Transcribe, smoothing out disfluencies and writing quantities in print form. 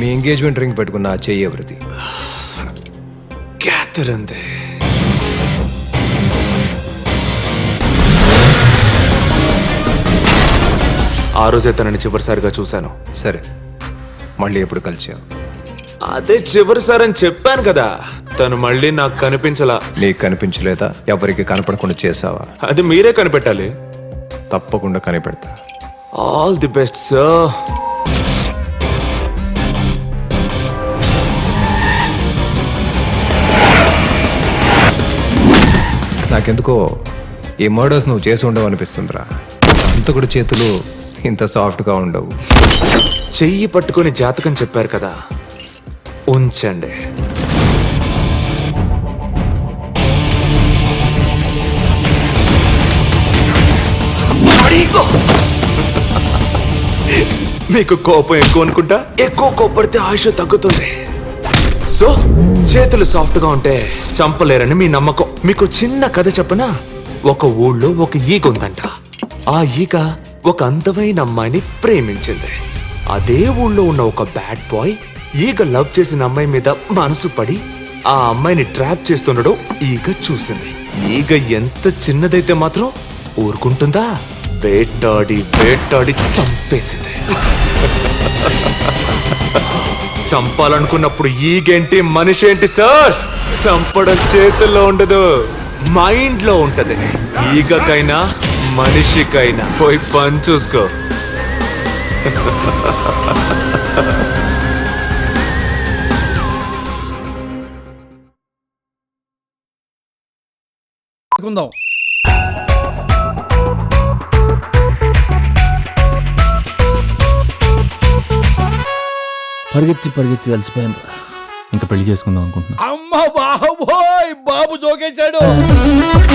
మీ engagement ring పెట్టుకున్న ఆ చెయ్యి ఎవరిది? క్యాథరిన్దే. ఆ రోజే తనని చివరిసారిగా చూశాను. సరే, మళ్ళీ ఎప్పుడు కలిసావు? అదే చివరిసారి అని చెప్పాను కదా. తను మళ్ళీ నాకు కనిపించలా. నీకు కనిపించలేదా? ఎవరికి కనపడకుండా చేసావా? అది మీరే కనిపెట్టాలి. తప్పకుండా కనిపెడతా. All the best sir. నాకెందుకో ఈ మర్డర్స్ నువ్వు చేసి ఉండవు అనిపిస్తుందిరా. అంతకుడు చేతులు ఇంత సాఫ్ట్గా ఉండవు. చెయ్యి పట్టుకొని జాతకం చెప్పారు కదా, ఉంచండి. మీకు కోపం ఎక్కువ అనుకుంటా. ఎక్కువ కోపడితే ఆయుష్ తగ్గుతుంది. సో చేతులు సాఫ్ట్ గా ఉంటే చంపలేరని మీ నమ్మకం. మీకు చిన్న కథ చెప్పనా? ఒక ఊళ్ళో ఒక ఈగ ఉందంట. ఆ ఈగ ఒక అందమైన అమ్మాయిని ప్రేమించింది. అదే ఊళ్ళో ఉన్న ఒక బ్యాడ్ బాయ్ ఈగ లవ్ చేసిన అమ్మాయి మీద మనసు పడి ఆ అమ్మాయిని ట్రాప్ చేస్తుండడం ఈగ చూసింది. ఈగ ఎంత చిన్నదైతే మాత్రం ఊరుకుంటుందా? వేటాడి వేటాడి చంపేసింది. చంపాలనుకున్నప్పుడు ఈగేంటి మనిషి ఏంటి సార్? చంపడం చేతుల్లో ఉండదు, మైండ్ లో ఉంటది. ఈగకైనా మనిషికైనా. పోయి పని చూసుకో. పరిగెత్తి పరిగెత్తి కలిసిపోయాను. ఇంకా పెళ్లి చేసుకుందాం అనుకుంటున్నా. అమ్మ బాబోయ్, బాబు జోకేశాడు.